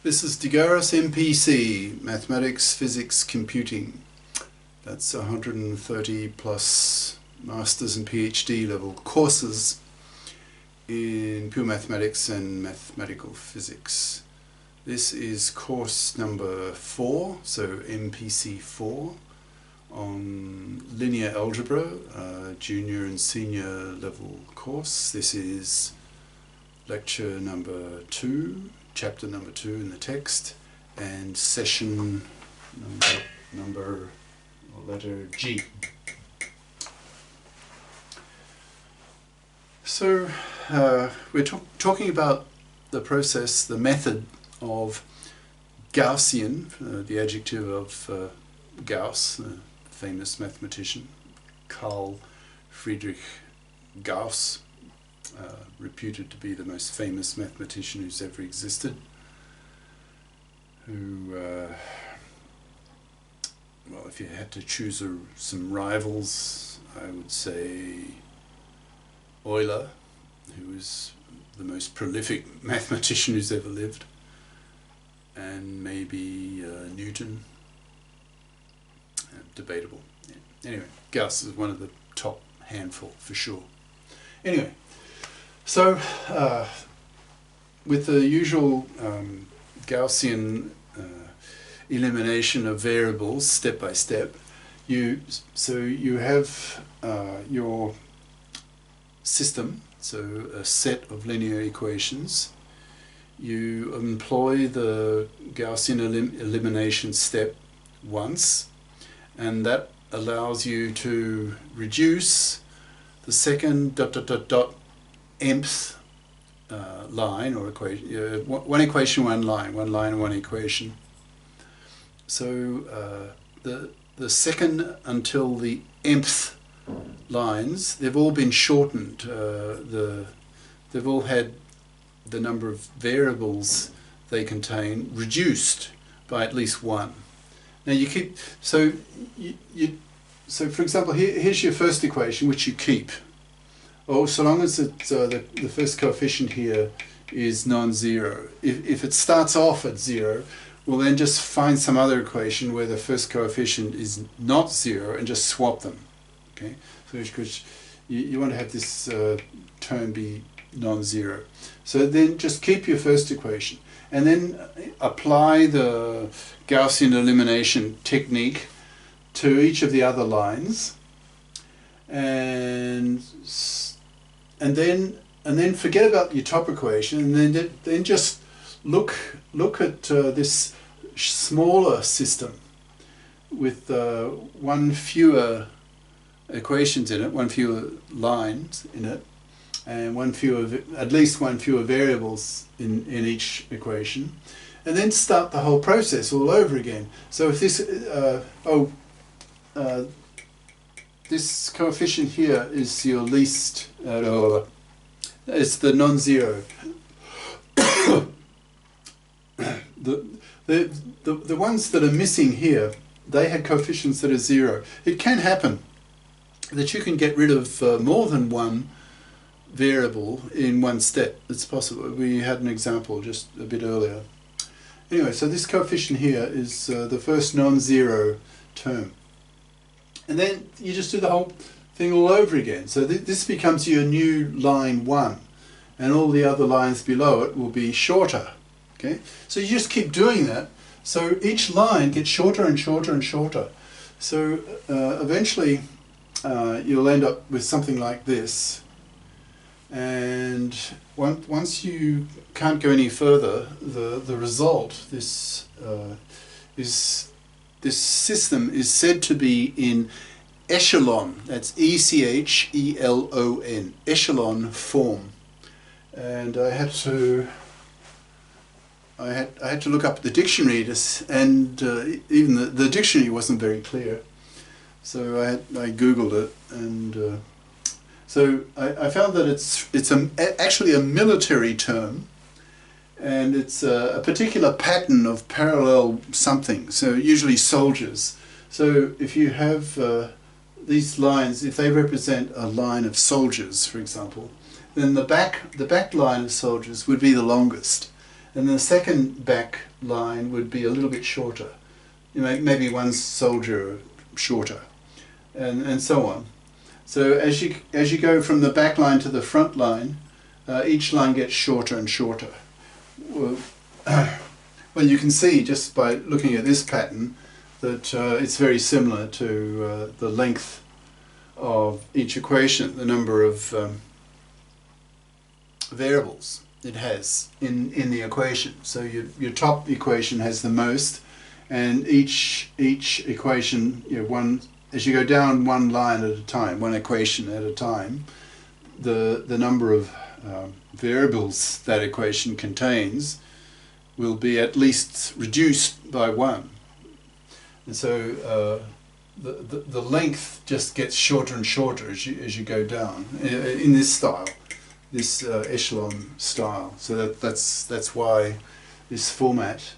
This is the Garis MPC, Mathematics, Physics, Computing. That's 130 plus Masters and PhD level courses in pure mathematics and mathematical physics. This is course number 4, so MPC 4, on linear algebra, junior and senior level course. This is lecture number 2, chapter number 2 in the text, and session number letter G. So we're talking about the process, the method of Gaussian, the adjective of Gauss, the famous mathematician, Carl Friedrich Gauss, reputed to be the most famous mathematician who's ever existed, who, well, if you had to choose some rivals, I would say Euler, who is the most prolific mathematician who's ever lived, and maybe Newton. Debatable. Yeah. Anyway, Gauss is one of the top handful for sure. Anyway, so with the usual Gaussian elimination of variables step by step, you have your system, so a set of linear equations. You employ the Gaussian elimination step once, and that allows you to reduce the second ... nth line or equation, one equation, one line, one equation. So the second until the nth lines, they've all been shortened. They've all had the number of variables they contain reduced by at least one. Now you keep, so for example, here's your first equation, which you keep. Oh, so long as the first coefficient here is non-zero. If it starts off at 0, well then just find some other equation where the first coefficient is not 0 and just swap them. Okay, so because you want to have this term be non-zero. So then just keep your first equation, and then apply the Gaussian elimination technique to each of the other lines, and then forget about your top equation, and then just look at this smaller system with one fewer equations in it, one fewer lines in it, and at least one fewer variables in each equation, and then start the whole process all over again. So if this this coefficient here is your least, it's the non-zero. the ones that are missing here, they had coefficients that are 0. It can happen that you can get rid of more than one variable in one step. It's possible. We had an example just a bit earlier. Anyway, so this coefficient here is the first non-zero term. And then you just do the whole thing all over again. So this becomes your new line 1, and all the other lines below it will be shorter. Okay? So you just keep doing that. So each line gets shorter and shorter and shorter. So eventually you'll end up with something like this. And once you can't go any further, the result, this system is said to be in echelon. That's E-C-H-E-L-O-N, echelon form. And I had to look up the dictionary, and even the dictionary wasn't very clear. So I googled it, and so I found that it's actually a military term, and it's a particular pattern of parallel something, so usually soldiers. So if you have these lines, if they represent a line of soldiers, for example, then the back line of soldiers would be the longest, and the second back line would be a little bit shorter. You know, maybe one soldier shorter, and so on. So as you go from the back line to the front line, each line gets shorter and shorter. Well, you can see just by looking at this pattern that it's very similar to the length of each equation, the number of variables it has in the equation. So your top equation has the most, and each equation, as you go down one line at a time, one equation at a time, the number of variables that equation contains will be at least reduced by one. And so the length just gets shorter and shorter as you go down in this style, this echelon style. So that's why this format,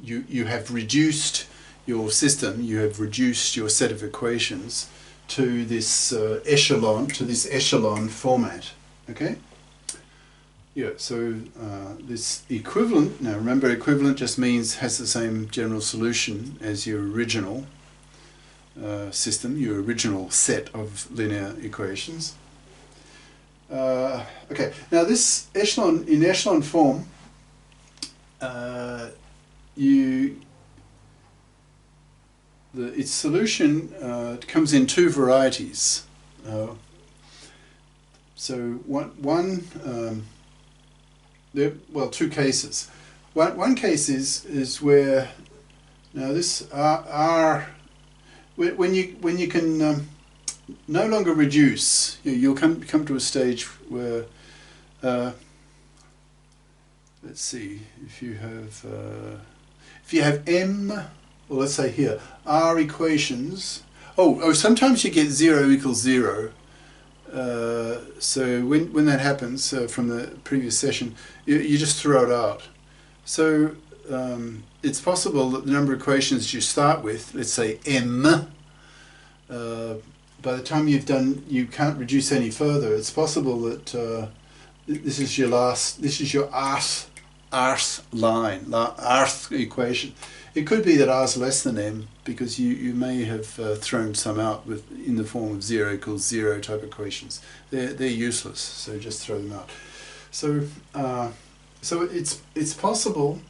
you have reduced your system, you have reduced your set of equations to this echelon format. Okay. Yeah, so this equivalent, now remember equivalent just means has the same general solution as your original system, your original set of linear equations. Okay, now this echelon, in echelon form, its solution comes in two varieties. So two cases. One case is where now this R when you can no longer reduce, you'll come to a stage where let's see, if you have M, or let's say here R equations. Oh, sometimes you get 0 equals 0. So when that happens from the previous session, you just throw it out. So it's possible that the number of equations you start with, let's say M, by the time you've done, you can't reduce any further. It's possible that this is your rth equation. It could be that R is less than M, because you may have thrown some out in the form of 0 equals 0 type equations. They're useless, so just throw them out. So it's possible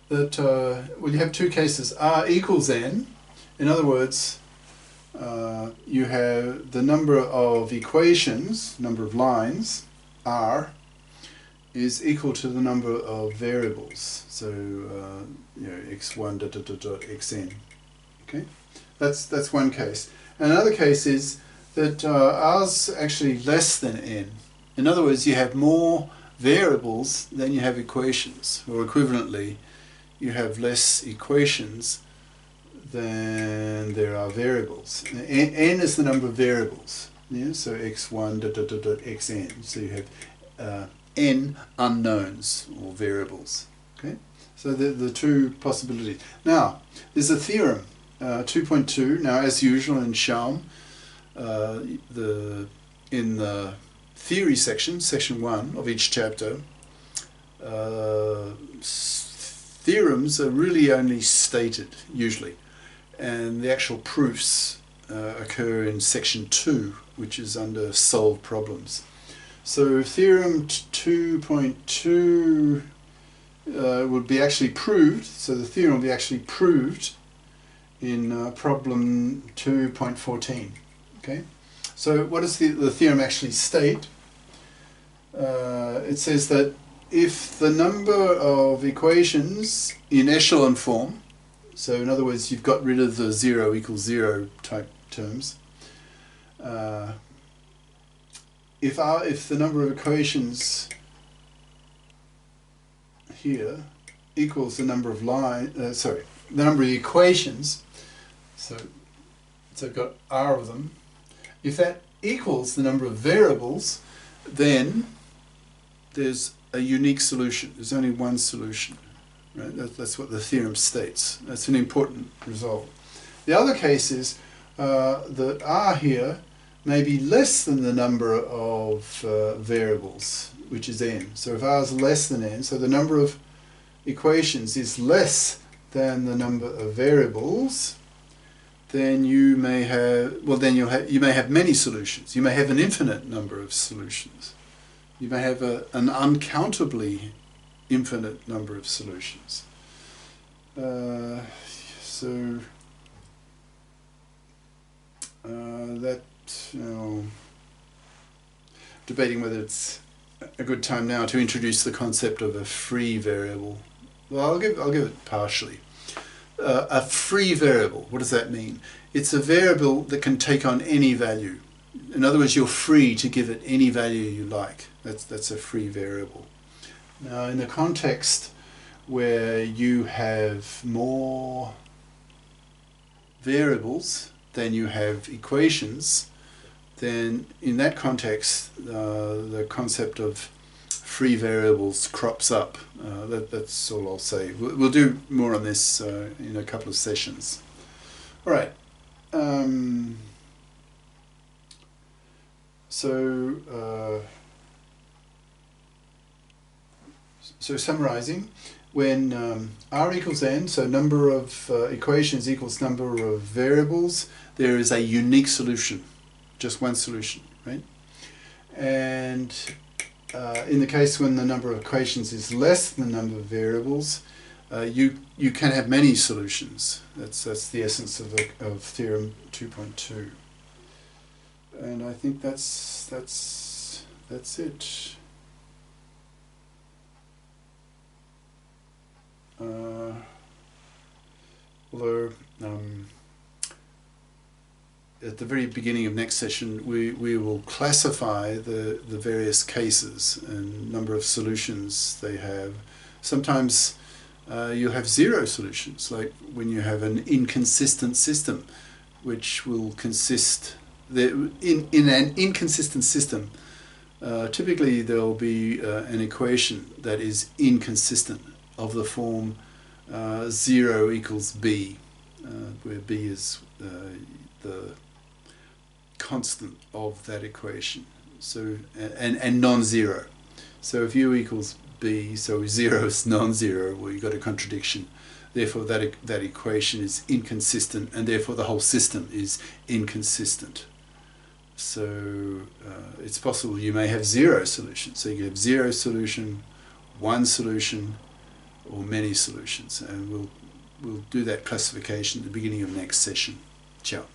that you have two cases. R equals N. In other words, you have the number of equations, number of lines, R, is equal to the number of variables. So x1 ... xn. Okay, that's one case. Another case is that R's actually less than n. In other words, you have more variables than you have equations, or equivalently, you have less equations than there are variables. N is the number of variables. Yeah, so x1 ... xn. So you have n unknowns or variables. Okay, so the two possibilities. Now there's a theorem 2.2. Now, as usual in Schaum, in the theory section, section 1 of each chapter, theorems are really only stated usually, and the actual proofs occur in section 2, which is under solved problems. So theorem 2.2 would be actually proved, so the theorem will be actually proved in problem 2.14. Okay, so what does the theorem actually state? It says that if the number of equations in echelon form, so in other words you've got rid of the 0 equals 0 type terms, if the number of equations here equals the number of the number of equations, so I've got R of them, if that equals the number of variables, then there's a unique solution. There's only one solution, right? That's what the theorem states. That's an important result. The other case is that R here may be less than the number of variables, which is n. So if r is less than n, so the number of equations is less than the number of variables, then you may have, well, then you may have many solutions. You may have an infinite number of solutions. You may have an uncountably infinite number of solutions. Debating whether it's a good time now to introduce the concept of a free variable. Well, I'll give it partially. A free variable, what does that mean? It's a variable that can take on any value. In other words, you're free to give it any value you like. That's a free variable. Now, in the context where you have more variables than you have equations, then in that context, the concept of free variables crops up. That's all I'll say. We'll do more on this in a couple of sessions. All right. So summarizing, when r equals n, so number of equations equals number of variables, there is a unique solution, just one solution, right? And in the case when the number of equations is less than the number of variables, you can have many solutions. That's the essence of theorem 2.2. And I think that's it. Although at the very beginning of next session we will classify the various cases and number of solutions they have. Sometimes you'll have zero solutions, like when you have an inconsistent system, which will consist in an inconsistent system. Typically there will be an equation that is inconsistent, of the form 0 equals b, where b is the constant of that equation. So and non-zero. So if u equals b, so 0 is non-zero, well, you've got a contradiction. Therefore that equation is inconsistent, and therefore the whole system is inconsistent. So it's possible you may have zero solutions. So you have zero solution, one solution, or many solutions, and we'll do that classification at the beginning of next session. Ciao.